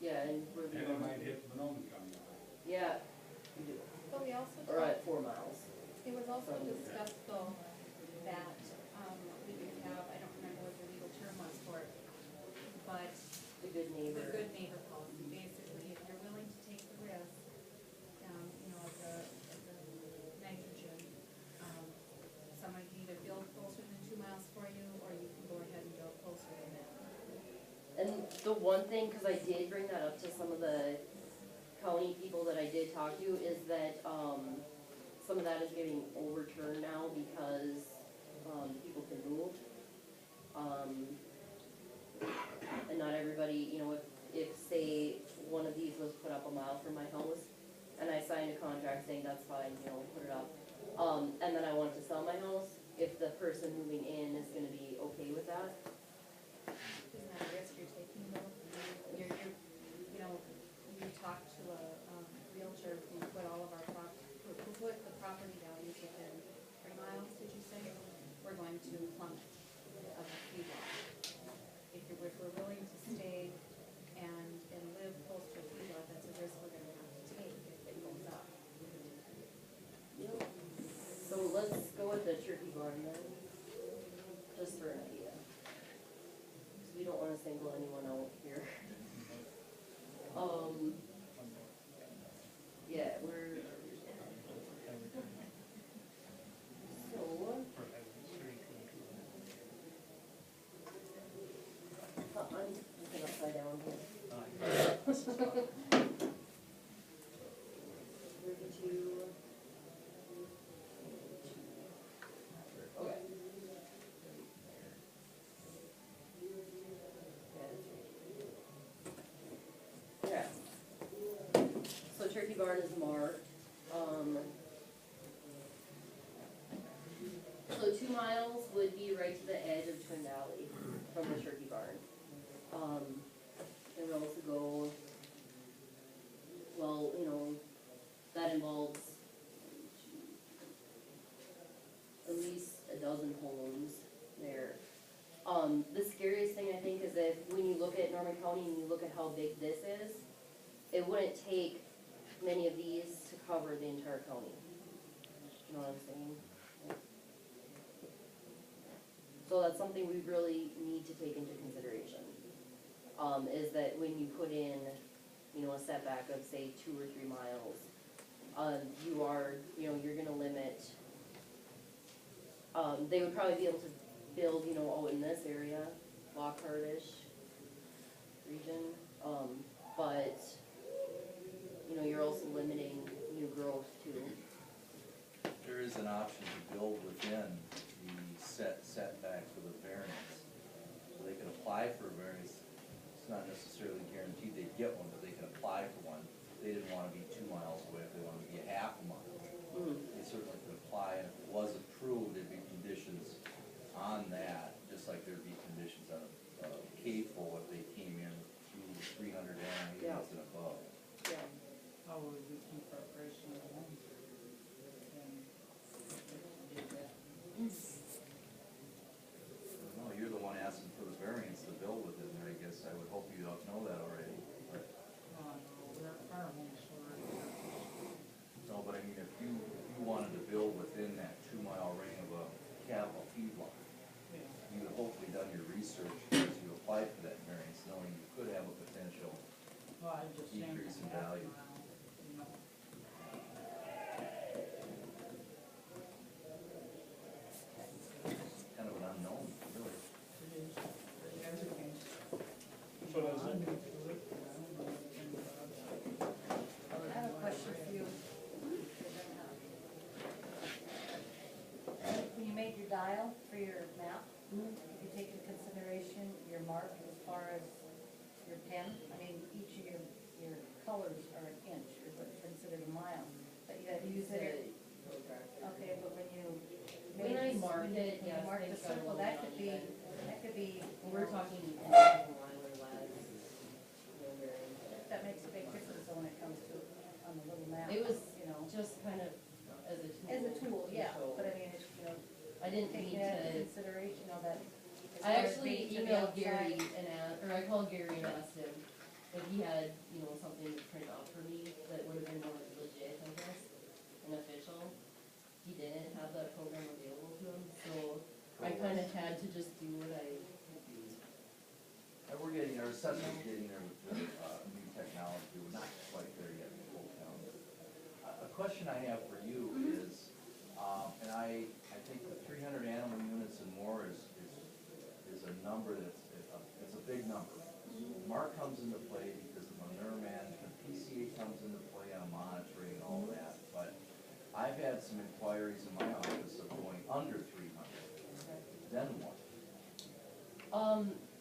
Yeah, and we're. And it might hit Monona County. Yeah, we do, But we also or at talked, 4 miles. it was also discussed though, that, we could have, I don't remember what the legal term was for it, but The good neighbor. the good neighbor policy, basically, if you're willing to take the risk, you know, as a nitrogen, someone can either build closer than 2 miles for you, or you can go ahead and build closer than that. And the one thing, cause I did bring that up to some of the county people that I did talk to, is that, some of that is getting overturned now because, people can move. And not everybody, you know, if say one of these was put up a mile from my house, and I signed a contract saying that's fine, you know, put it up. And then I wanted to sell my house, if the person moving in is gonna be okay with that. Isn't that a risk you're taking though? You're, you know, you talked to a realtor who put all of our who put the property values within 3 miles, did you say? We're going to plummet of the feedlot. If we're willing to stay and live close to a feedlot, that's a risk we're gonna have to take if it goes up. So let's go with the turkey barn then, just for an idea. Cause we don't wanna single anyone out here. Yeah, we're. So. I'm looking upside down here. 32. Okay. Yeah. So turkey barn is marked, so 2 miles would be right to the edge of Twin Valley from the turkey barn. It would also go, well, you know, that involves at least a dozen homes there. The scariest thing I think is that when you look at Norman County and you look at how big this is, it wouldn't take many of these to cover the entire county. You know what I'm saying? So that's something we really need to take into consideration. Is that when you put in, you know, a setback of say 2 or 3 miles, you are, you know, you're gonna limit, they would probably be able to build, you know, out in this area, Lockhartish region, but, you know, you're also limiting new growth too. There is an option to build within the setback for the variance. So they can apply for a variance. It's not necessarily guaranteed they'd get one, but they can apply for one. They didn't want to be 2 miles away, if they wanted to be a half a mile. They certainly could apply, and if it was approved, there'd be conditions on that, just like there'd be conditions on a CAFO if they came in through 300 animals and above. Yeah. How would we keep our price on the home? No, you're the one asking for the variance to build within there, I guess. I would hope you don't know that already, but. Our home's already. No, but I mean, if you wanted to build within that 2 mile ring of a cattle feedlot, Yeah. you would hopefully done your research as you applied for that variance, knowing you could have a potential. Well, I just think Decrease in half a value. mile, you know. Kind of an unknown, really. It is. Everything's. So does it, I have a question for you. When you made your dial for your map, did you take into consideration your mark as far as your pen? I mean, each of your colors are an inch, is what's considered a mile, but you had to use it. Okay, but when you. When I marked when it, you yes, marked the things got a circle, little that could be, dodgy, you we're know, talking a mile or less. No variance. that makes a big difference when it comes to, on the little map. It was You know, just kind of as a tool. as a tool, to yeah, show. but I mean, it's, you know, I didn't taking need that into to, consideration, you know, that. as I far as actually being to the emailed outside- Gary and asked, or I called Gary and asked him if he had, you know, something to print out for me that would have been more legit, I guess, and official. He didn't have that program available to him, so I kinda had to just do what I could do. We're getting, our assessment's getting there with the, new technology, we're not quite there yet in Polk County. A question I have for you is, and I think the 300 animal units and more is a number that's, it's a big number. Mark comes into play because of manure management, PCA comes into play on monitoring and all that, but I've had some inquiries in my office of going under 300, then what?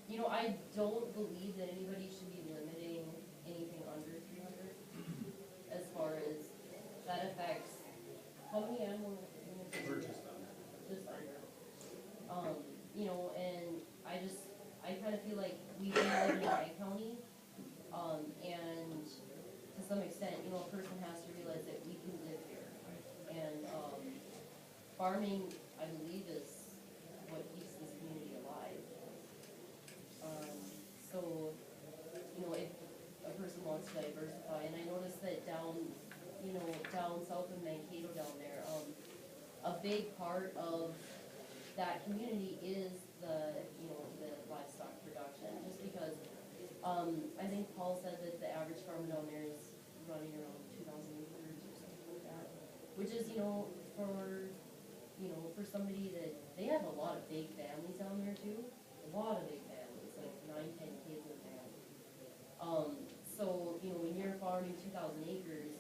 You know, I don't believe that anybody should be limiting anything under 300. As far as that affects, how many animal units? We're just under. Just under. You know, and I kinda feel like we do live in Wright County, and to some extent, you know, a person has to realize that we do live here. And, farming, I believe, is what keeps this community alive. So, you know, if a person wants to diversify, and I noticed that down, you know, down south of Mankato down there, a big part of that community is the, you know, the livestock production, just because, I think Paul said that the average farm down there is running around 2,000 acres or something like that, which is, you know, for somebody that, they have a lot of big families down there too, a lot of big families, like 9, 10 kids in a family. So, you know, when you're farming 2,000 acres,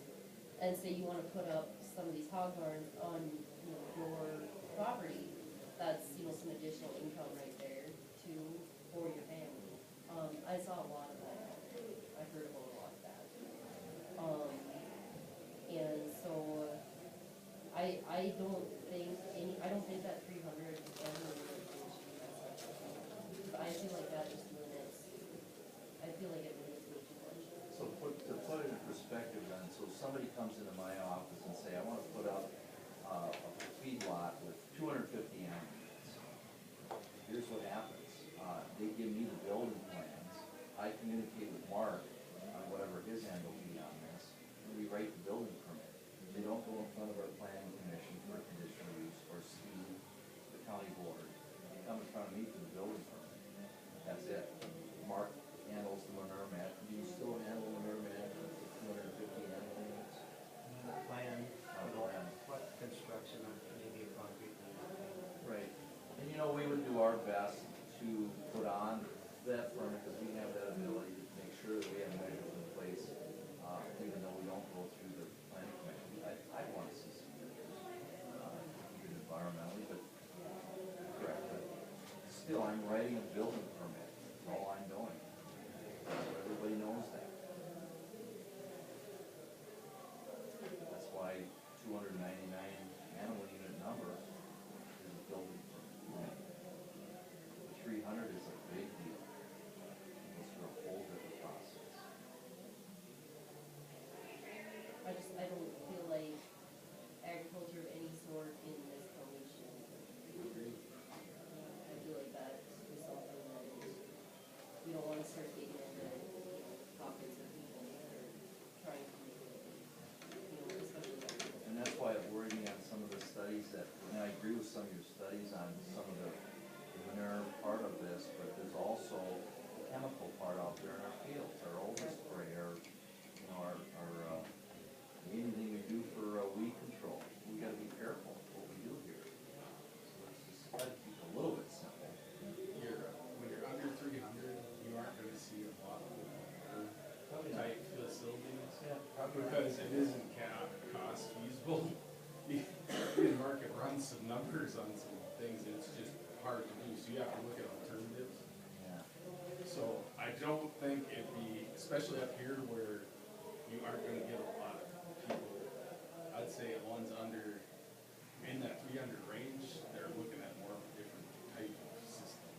and say you wanna put up some of these hog barns on, you know, your property, that's, you know, some additional income right there for your family. I saw a lot of that, I heard about a lot of that. And so, I don't think that 300 should be messed up. Cause I feel like that just limits, I feel like it limits me too much. So to put it in perspective then, so somebody comes into my office and say, I wanna put up a feedlot with 250 animals. Here's what happens, they give me the building plans, I communicate with Mark on whatever his end will be on this, and we write the building permit. They don't go in front of our planning commission for a conditional use or see the county board. They come in front of me for the building permit. That's it. Mark handles the manure management. Do you still handle manure management for 250 animal units? Plan, Plan. what construction on maybe a concrete. Right. And you know, we would do our best to put on that permit because we have that ability to make sure that we have measures in place, even though we don't go through the planning commission. I want to see some measures, even environmentally, but correct. But still, I'm writing a building permit. That's all I'm doing. Everybody knows that. That's why 299 animal unit number is a building permit. The 300 is a big deal. It goes through a whole different process. I don't feel like agriculture of any sort in this county should. I feel like that is something that we don't wanna start getting into, you know, pockets of people that are trying to make it, you know, especially agriculture. And that's why it worried me on some of the studies that, and I agree with some of your studies on some of the manure part of this, but there's also the chemical part out there in our fields, our overspray, you know, anything we do for weed control. We gotta be careful what we do here. So let's just try to keep it a little bit simple. When you're under 300, you aren't gonna see a lot of type facilities. Yeah, probably. Because it isn't cost feasible. The market runs some numbers on some things, and it's just hard to do, so you have to look at alternatives. Yeah. So I don't think it'd be, especially up here where you aren't gonna get a lot of people, I'd say ones under, in that 300 range, they're looking at more of a different type of system.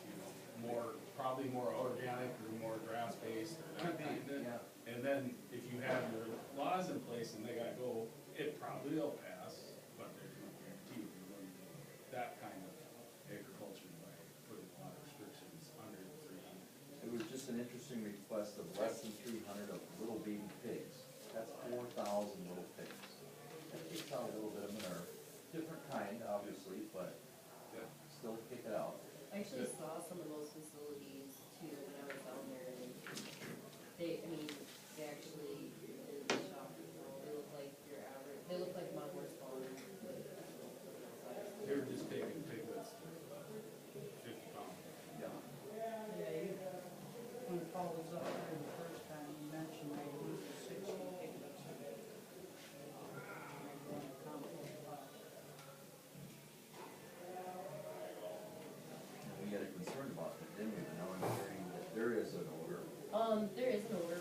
You know, probably more organic or more grass-based or that Could be, kind of. yeah. And then if you have your laws in place and they gotta go, it probably will pass, but there's no guarantee you're going to do that kind of agriculture by putting a lot of restrictions under the 300. It was just an interesting request of There is an order,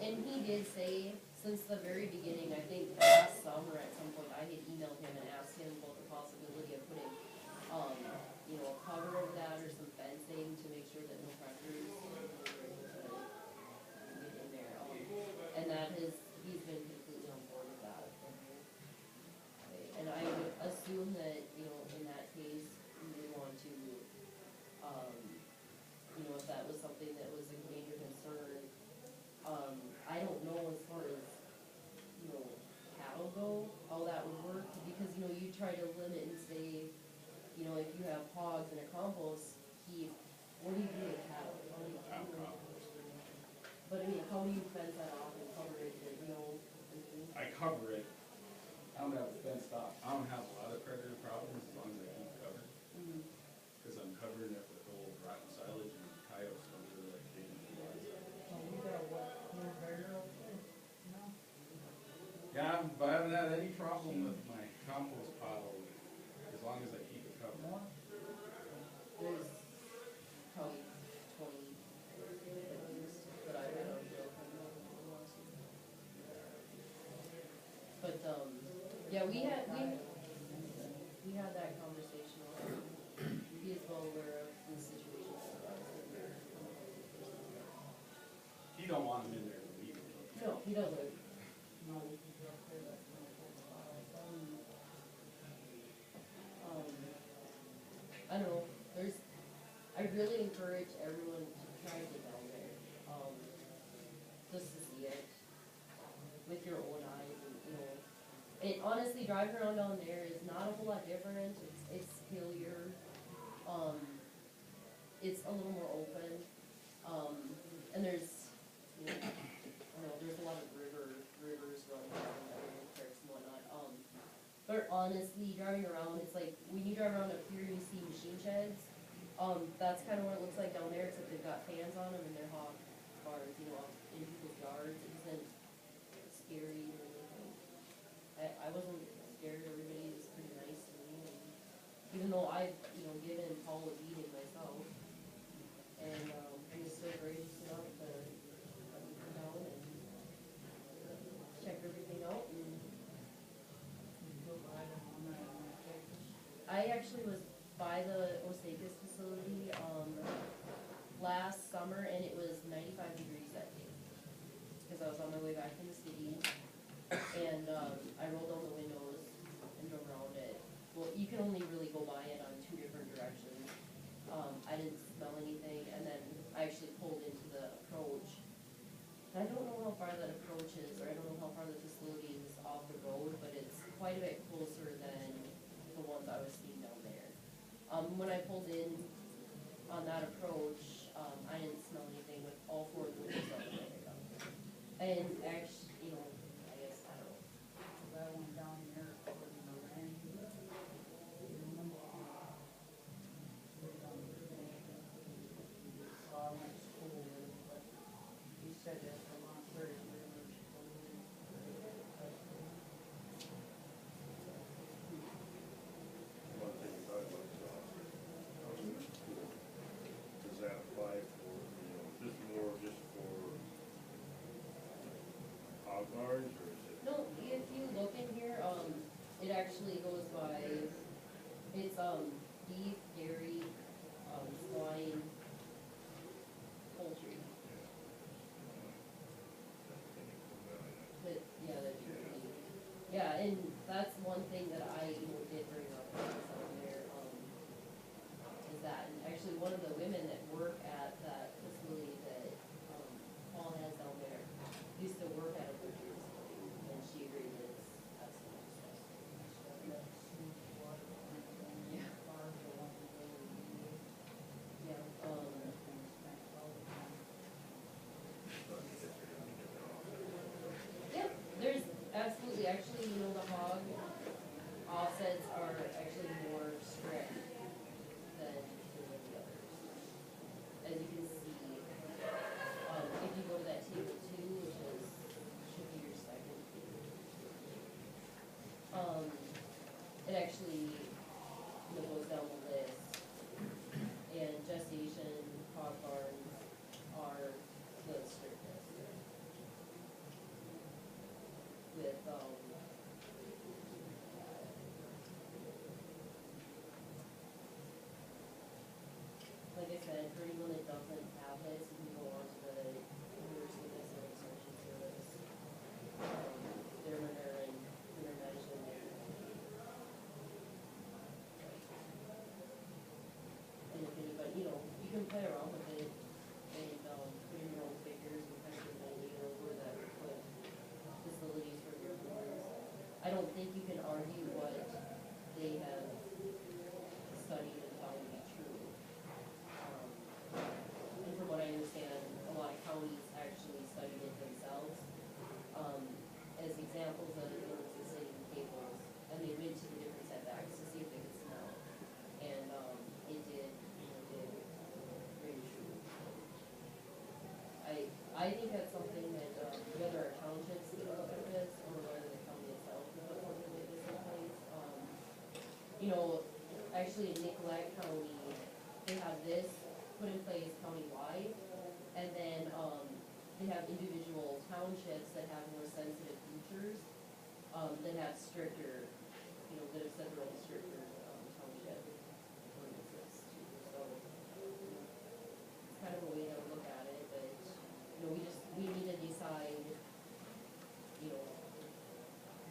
and he did say, since the very beginning, I think last summer at some point, I had emailed him and asked him about the possibility of putting, you know, a cover over that or some fencing to make sure that no predators get in there, and that is, he's been completely on board with that. And I would assume that, you know, in that case, we would want to, you know, if that was something that was a major concern, I don't know as far as, you know, cattle go, how that would work, because, you know, you try to limit and say, you know, if you have hogs in a compost heap, what do you do with cattle? How do you, Cow compost. but I mean, how do you fence that off and cover it, that, you know, I cover it, I don't have it fenced off, I don't have a lot of predator problems as long as I keep it covered, cause I'm covering it with old rotten silage and coyotes don't really like digging in the rotten silage. So we got what, more better up there? No? Yeah, but I haven't had any problem with my compost pile, as long as I keep it covered. More? there's probably 20 at least, but I don't know. But, yeah, we had that conversation already. He is well aware of the situation. You don't want them in there to eat. No, he doesn't. No, we can go up there, that's not I don't know, I really encourage everyone to try to get down there, just to see it with your own eyes, and, you know, it honestly, driving around down there is not a whole lot different, it's hillier, it's a little more open, and there's, you know, I don't know, there's a lot of rivers running down there, and creeks and whatnot, but honestly, driving around, it's like, when you drive around up here, you see machine sheds, that's kinda what it looks like down there, except they've got fans on them and they're hog barns, you know, in people's yards, it isn't scary or anything. I wasn't scared, everybody was pretty nice to me, and even though I've, you know, given Paul a beating myself, and, he was still gracious enough to let me come down and check everything out, and I actually was by the Osakas facility, last summer, and it was 95 degrees that day. Cause I was on my way back from the city, and, I rolled down the windows and drove around it. Well, you can only really go by it on 2 different directions. I didn't smell anything, and then I actually pulled into the approach. And I don't know how far that approach is, or I don't know how far the facility is off the road, but it's quite a bit closer than the ones I was seeing down there. When I pulled in on that approach, I didn't smell anything with all 4 of the windows up there. And actually, you know, I guess, I don't know. that one down there, according to Randy. You remember? I went to school with him, but he said that the Montclair River. One thing about it, does that apply for, you know, just more just for hog barns, or is it? No, if you look in here, it actually goes by, it's, beef, dairy, swine, poultry. But, yeah, that's usually, yeah, and that's one thing that I, you know, did bring up when I was down there, is that, and actually, one of the women that work at that facility that, Paul has down there, used to work at a poultry facility, and she agreed that it's absolutely disgusting. Yeah. Yeah, yep, there's absolutely, actually, you know, the hog offsets are actually more strict than the others. As you can see, if you go to that table 2, which is, should be your second page. It actually, you know, goes down the list. And gestation, hog barns are the strict like I said, for anyone that doesn't have this, you can go on to the University of Minnesota Social Service, their manure and manure management. And if anybody, you know, you can play around with it and, put in your own figures and kind of get an idea of where that would put facilities for your employees. I don't think you can argue what they have studied and found to be true. And from what I understand, a lot of counties actually studied it themselves. As examples of it, there was the city of Naples, and they went to the different setbacks to see if they could smell. And, it did ring true. I think that's something that, whether our townships can look at this, or whether the county itself can put something like this in place. You know, actually in Nicollet County, they have this put in place countywide, and then, they have individual townships that have more sensitive features, that have stricter, you know, that have set their own stricter, township ordinances too, so. It's kind of a way to look at it, but, you know, we need to decide, you know,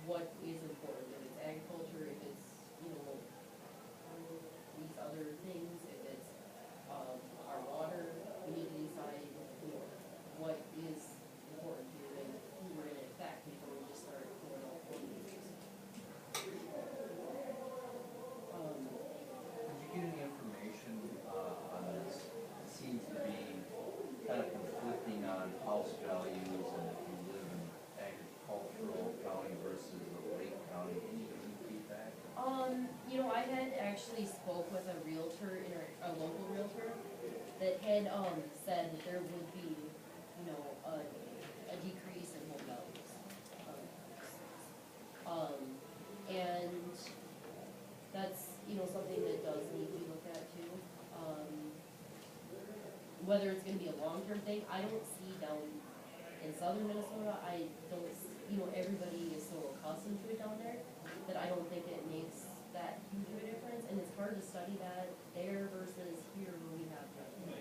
what is important, if it's agriculture, if it's, you know, these other things, if it's, our water, we need to decide, you know, what is important here and who we're gonna affect before we just start going all ordinances. Did you get any information, on this? It seems to be kind of conflicting on house values and if you live in agricultural county versus a lake county. Can you give any feedback? You know, I had actually spoke with a realtor, a local realtor, that had, said that there would be, you know, a decrease in home values. And that's, you know, something that does need to be looked at too. Whether it's gonna be a long-term thing, I don't see down in southern Minnesota, I don't, you know, everybody is so accustomed to it down there, that I don't think it makes that huge of a difference, and it's hard to study that there versus here where we have nothing.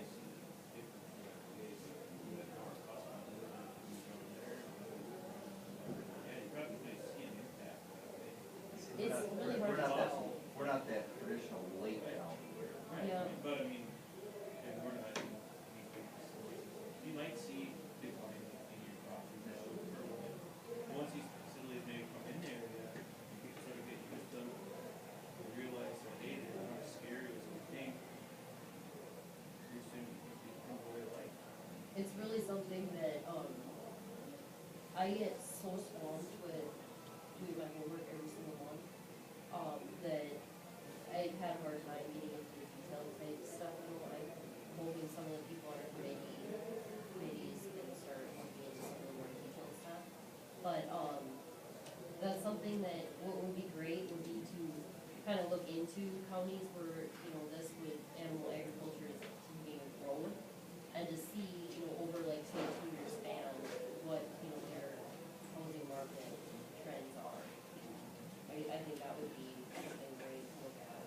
It's really hard to tell. We're not that traditional lake county here. Yeah. But I mean, and we're not in any big facilities, you might see decline in your property value for a while. Once these facilities maybe come in there, yeah, you can sort of get used to them, and realize that, hey, they're not as scary as we think. Pretty soon you can become a way of life. It's really something that, I get so swamped with doing my homework every single month, that I've had a hard time getting into the detailed type stuff, you know, I'm hoping some of the people on our committees can start looking into some of the more detailed stuff. But, that's something that, what would be great would be to kind of look into counties where, you know, this would, animal agriculture is being grown, and to see, you know, over like, say, a 2-year span, what, you know, their housing market trends are. I think that would be something great to look at.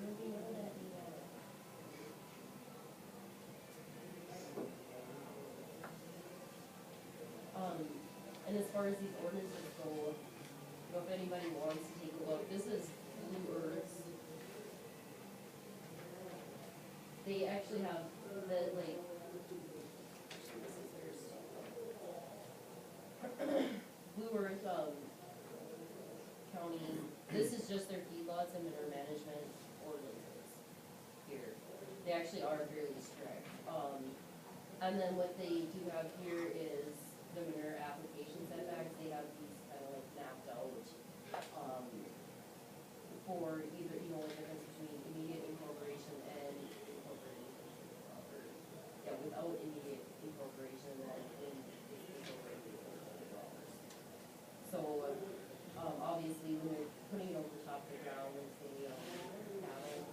Moving on at and as far as these ordinances go, you know, if anybody wants to take a look, this is Blue Earth's. They actually have the, like, this is theirs. Blue Earth, County, this is just their feedlots and manure management ordinances here. They actually are fairly strict. And then what they do have here is the manure application setbacks. They have these kind of like mapped out, for either, you know, the difference between immediate incorporation and incorporated, or, yeah, without immediate incorporation, and then incorporated $400. So, obviously, when they're putting it over the top of the ground, it's the, cattle,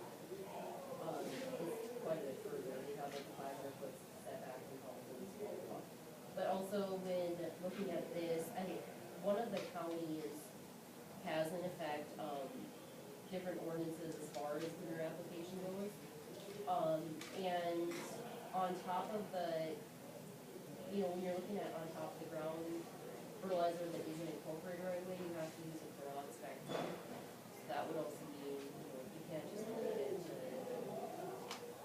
far as their application goes. And on top of the, you know, when you're looking at on top of the ground fertilizer that isn't incorporated right away, you have to use it for all spectrum. So that would also mean, you know, you can't just limit it to,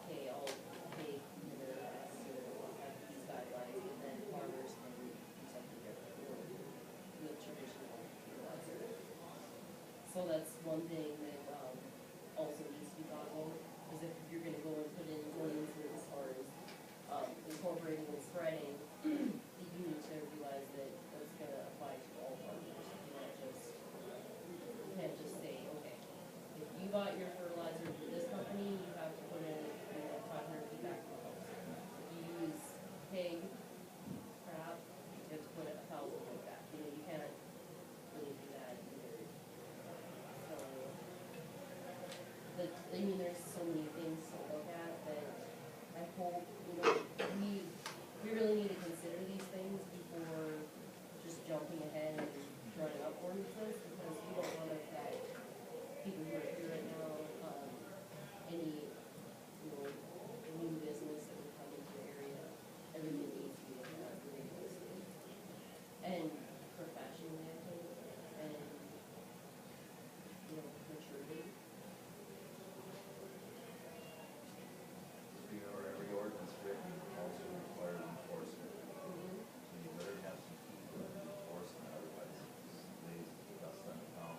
okay, I'll take either S or have these guidelines, and then farmers can do something different, or the traditional fertilizer. So that's one thing that, also needs to be thought about, is if you're gonna go and put in ordinances as far as, incorporating and spreading, you need to realize that that's gonna apply to all farmers. You can't just say, okay, if you bought your fertilizer from this company, you have to put in, you know, 500 feet back from the house. If you use pig crap, you have to put it 1,000 feet back. You know, you can't really do that either. So, I mean, there's so many things to look at that I hope, you know, we really need to consider these things before just jumping ahead and drawing up ordinances, because we don't want to affect people who are here right now, any, you know, new business that would come into the area. Everything needs to be looked at realistically and professionally, I think, and, you know, maturity. You know, every ordinance written also requires enforcement. So you better have some people that enforce it, otherwise it's lays dust on the town.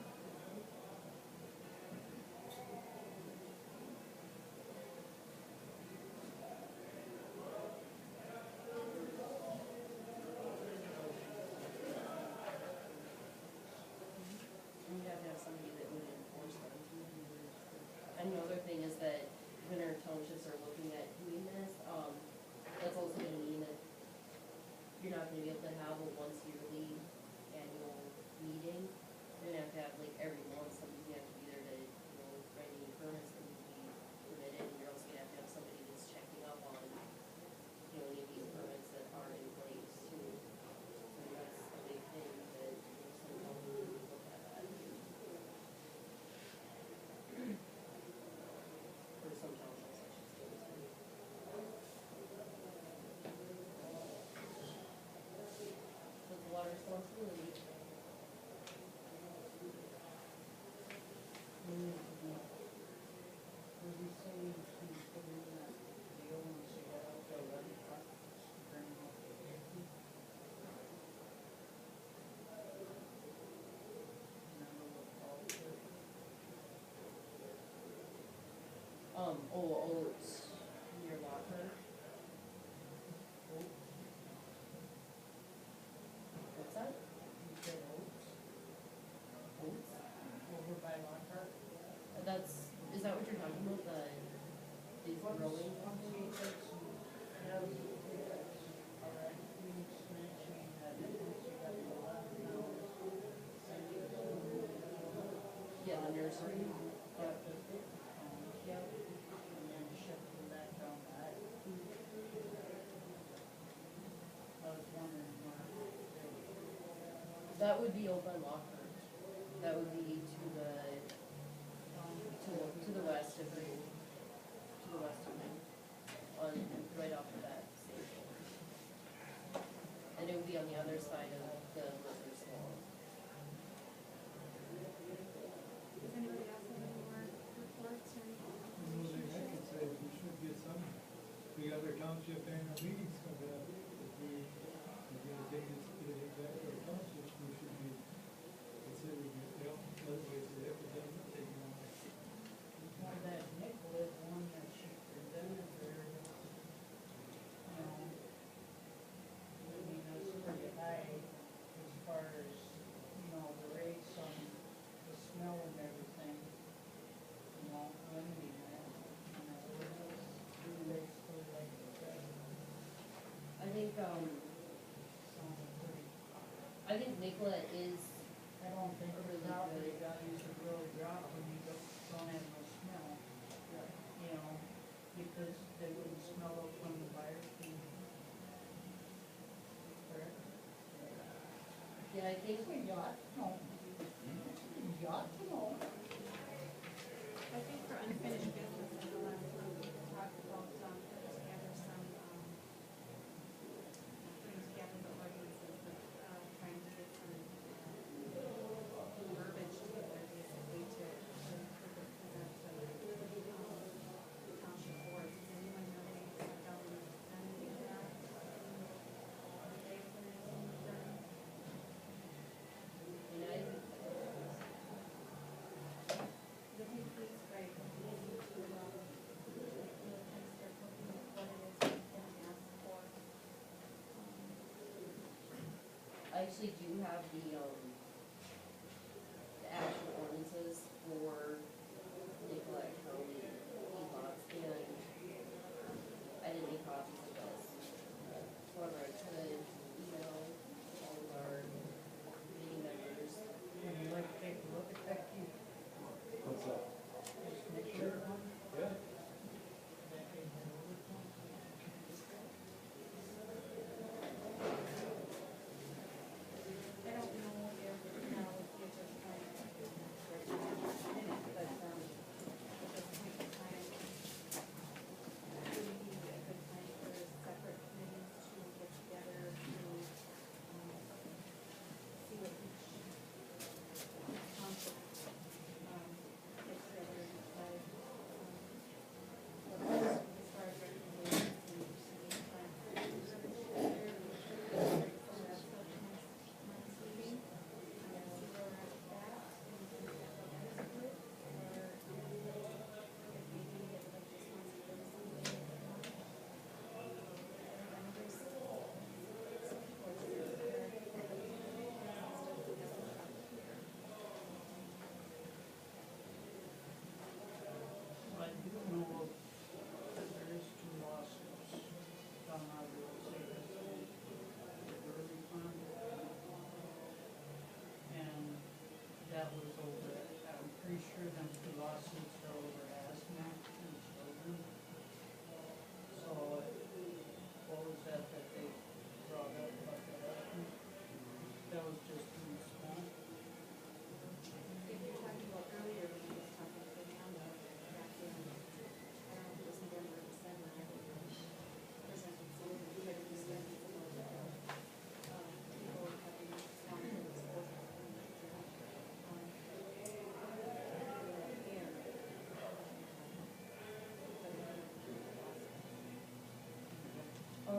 And you have to have somebody that would enforce them. And the other thing is that when our townships are looking at doing this, that's also gonna mean that you're not gonna be able to have a once yearly annual meeting. You're gonna have like every month, somebody's gonna have to be there to, you know, write any permits that need to be permitted, and you're also gonna have to have somebody that's checking up on, you know, any of these permits that are in place too. And that's a big thing that, you know, some towns look at that. For some townships, I should say. That's a lot of responsibility. Was he saying he's put in that deal and she got out there ready for spring of the 50? Remember what Paul said? Oats near Locker. What's that? He said oats Oats? over by Lockhart. Is that what you're talking about, these growing? Once he gets some, all right, we mentioned that once you got the 11 now, send it to Yeah, the nursery. up to 50 pounds, Yeah. and then ship them back down to Iowa. I was wondering where That would be over in Locker. That would be to the west of you. To the west of you. On, right off of that station. And it would be on the other side of the river swamp. Does anybody else have any more reports or anything? The only thing I could say is we should get some, the other township annual meetings coming up. If we're gonna take this, get it back to our townships, we should be considering it, you know, otherwise the epidemic taking on. Well, that Nicollet one that she presented there, you know, I mean, that's pretty high as far as, you know, the rates on the smell and everything. You know, limiting that, you know, we basically like that, I think, sounds pretty. I think Nicollet is, I don't think the Really property good. values would really drop when you don't have no smell, you know, because they wouldn't smell up when the buyers came. Correct? yeah, I think, We got to know. We got to know. I think for unfinished actually do have the actual ordinances for Nicollet County feedlots, and I didn't make copies of this. However, I could email all of our meeting members. Would you like to take a look at that, Keith? What's that? Just make Sure. sure. Yeah. I don't know if now if there's time for a minute, but at this point in time, would be a good time for separate committees to get together to see what each township gets together and decide what goes as far as recommendations and proceeding time. I do know that there is 2 lawsuits down out of the old state facility, the Burley Fund. And that was over, I'm pretty sure them 2 lawsuits are over asthma and children. So, what was that they brought up about that asthma? That was just in small. If you're talking about earlier, when I was talking to Amanda, back in, I don't know if it was November or December, I think, presented something, we had discussed about, people having stomach exposure.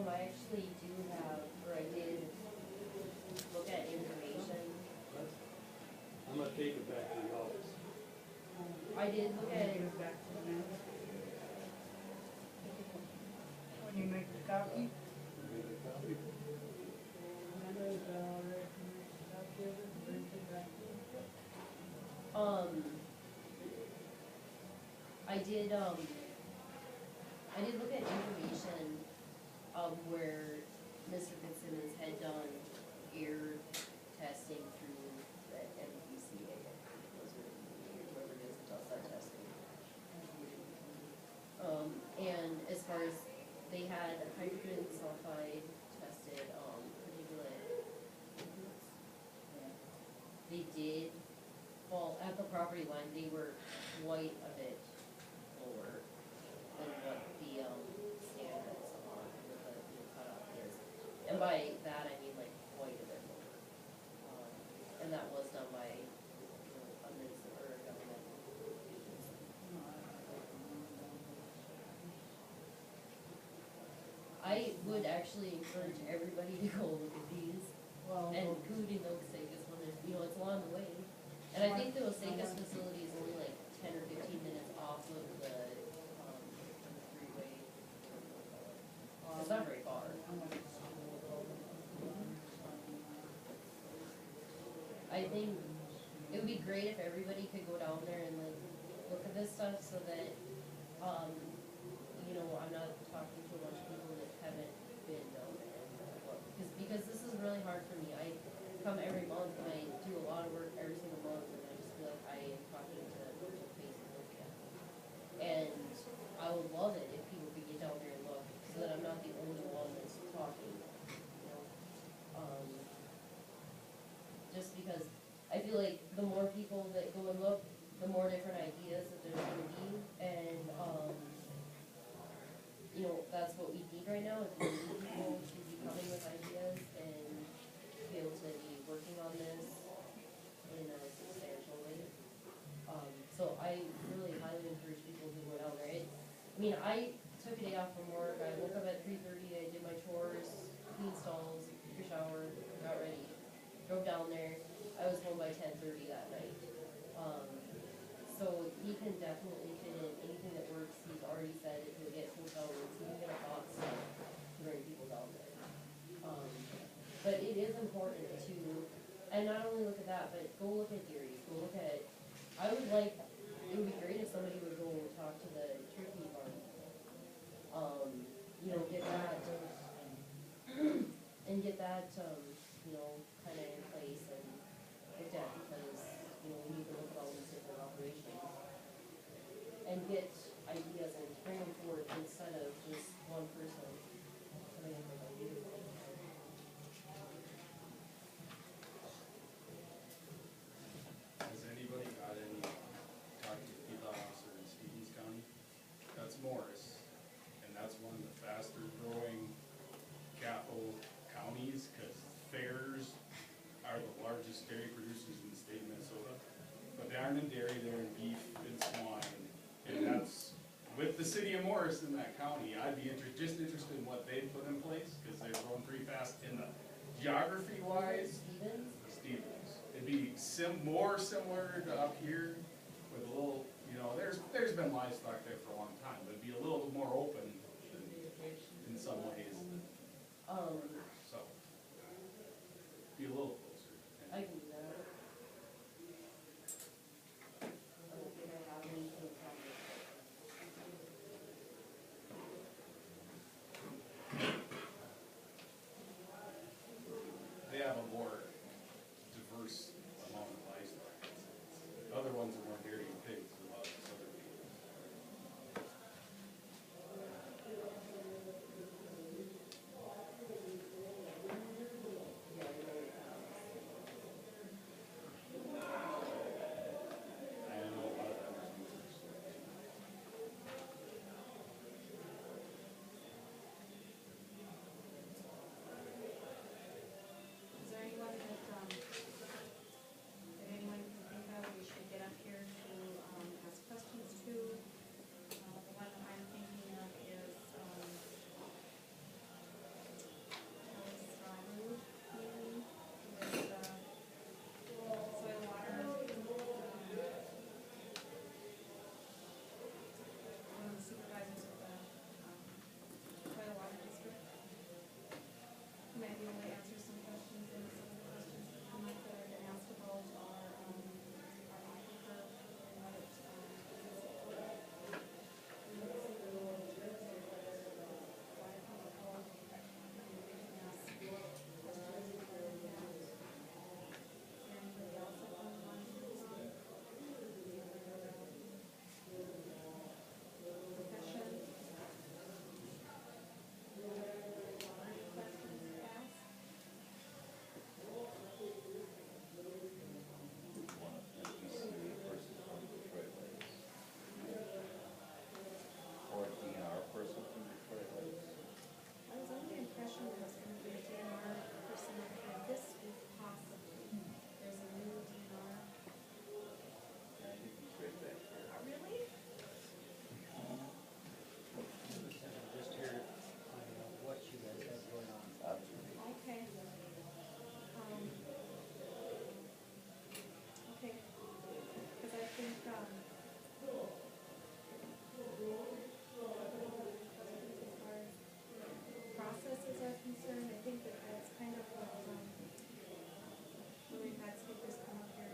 I actually do have, or I did look at information. I'm gonna take it back to the office. I did look at, Give it back to Amanda. When you make the copy, Make a copy. Amanda, is that all right? You make a copy of it and bring it back to me? I did look at information, where Mr. Fitzsimmons had done air testing through the MPCA, whoever it is that does that testing. And as far as, they had hydrogen sulfide tested, particulate. They did fall at the property line, they were quite a bit lower than what the, standards on with the cutoff is. And by that, I mean like quite a bit lower. And that was done by, a municipal or a government agency. No, I don't remember. I would actually encourage everybody to go look at these, Well, and including the Osakas one, it's along the way. And I think the Osakas facility is only like 10 or 15 minutes off of the, freeway. It's not very far. I think it would be great if everybody could go down there and like, look at this stuff so that, I'm not talking to a bunch of people that haven't been down there and look. Because this is really hard for me. I come every month and I do a lot of work every single month and I just feel like I am talking to a bunch of faces again. And I would love it if people could get down there and look, so that I'm not the only one that's talking, Just because I feel like the more people that go and look, the more different ideas that there's gonna be, and, that's what we need right now, is we need people to be coming with ideas and be able to be working on this in a substantial way. So I really highly encourage people to go down there. I took a day off from work, I woke up at 3:30, I did my chores, cleaned stalls, took a shower, got ready, drove down there. I was home by 10:30 that night. So he can definitely fit in anything that works. He's already said that he'll get hotel rooms, he can get a box to bring people down there. But it is important to, and not only look at that, but go look at dairies, go look at, I would like, it would be great if somebody would go talk to the turkey farm. You know, get that, and get that, you know, kinda in place and looked at, because, you know, we need to look at all these different operations. And get ideas and bring them forward instead of just one person coming up with ideas. Has anybody got any, talking to feedlot officer in Stevens County? That's Morris, and that's one of the faster growing capital counties, cause fairs are the largest dairy producers in the state of Minnesota. But they aren't in dairy, they're in beef and swine, and that's, with the city of Morris in that county, I'd be just interested in what they put in place, cause they're growing pretty fast in the geography wise. Stevens. It'd be more similar to up here with a little, you know, there's been livestock there for a long time, but it'd be a little more open in some ways. So, be a little closer. I can do that. I don't think I have anything from They have a more diverse amount of livestock. Other ones are more dairy and pigs, a lot of these other people. I know a lot of them are movers. Is there anyone that anyone can think of we should get up here to, ask questions to? The one that I'm thinking of is, Road, maybe, with, soil water. One of the supervisors of the, soil water district. Who might be able to answer some questions, and some of the questions that come up that I've been asked about are, our aquifer, and what it, anybody else that wants to speak? Discussion? Questions to ask? One of NBC versus from Detroit Lakes. Or a DNR person from Detroit Lakes. I was under the impression there was gonna be a DNR person up here this week possibly. There's a new DNR. I think he's right back there. Really? Just here, finding out what you guys have going on. Observation. Okay. Okay. Cause I think, as far as processes are concerned, I think that that's kind of what, when we've had speakers come up here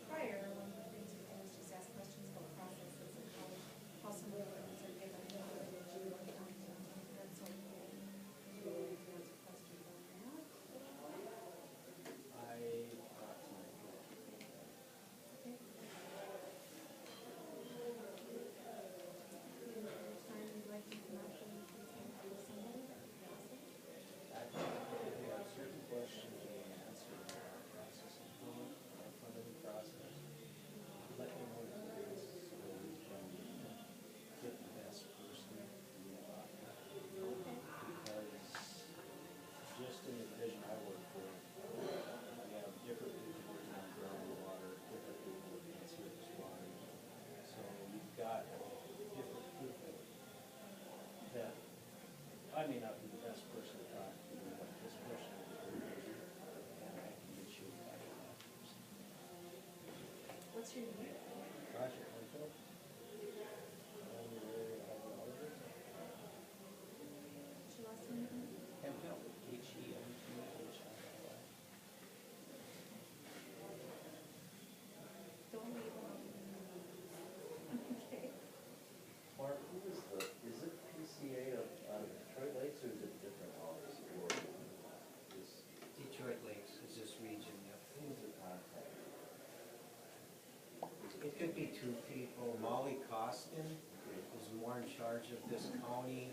prior, one of the things we do is just ask questions about processes and how some of the things are given. And so, do you answer questions on that? I got some. Okay. Time you'd like to come up and present to somebody, that'd be awesome. I think we have certain questions we answer in our process improvement, our funding process. Let me know what it is, so we can get the best person to be about it. Okay. Because just in the division I work for, we have different people working on groundwater, different people working on surface water. So you've got different people that, I may not be the best person to talk to, but this person is very good, and I can get you back to that person. What's your name? Roger, Hemphill. I'm the area hydrologist. What's your last name again? Hemphill, Hemphill. Could be two people. Molly Costin is more in charge of this county.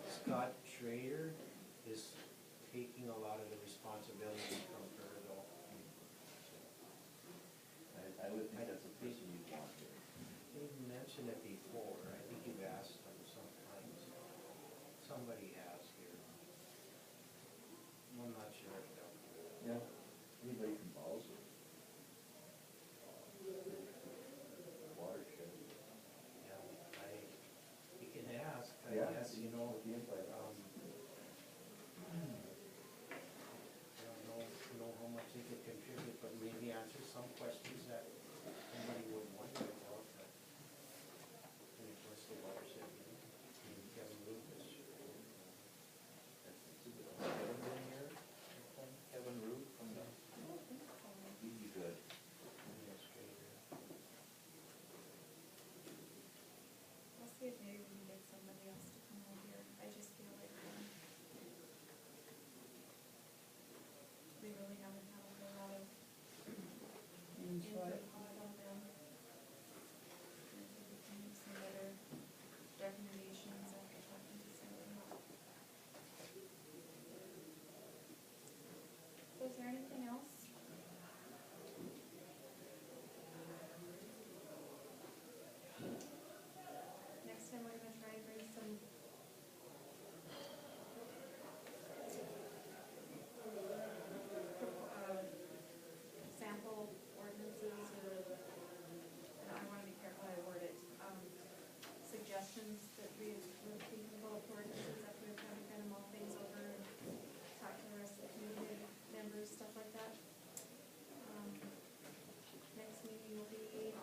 Scott Schrader is taking a lot of the responsibility from her though. I would think that's a person you'd want here. They've mentioned it before. I think you've asked them sometimes. Somebody has here. I'm not sure though. Yeah, anybody from Bowser. Watershed. Yeah, you can ask, I Yeah, guess, you know. the invite. I don't know how much they could contribute, but maybe answer some questions that somebody would wonder about. And of course, the watershed, and Kevin Lucas. Kevin been here? Kevin Root from the, he'd be good. Administrator. I'll see if maybe we can get somebody else to come over here. I just feel like, we really haven't had a whole lot of input on them. Maybe we can make some better recommendations after talking to some of them. So is there anything else? Next time we're gonna try and bring some sample ordinances or, and I wanna be careful how I word it, suggestions that we were thinking about for ordinances after we've kind of mull things over and talk to the rest of the community members, stuff like that. Next meeting will be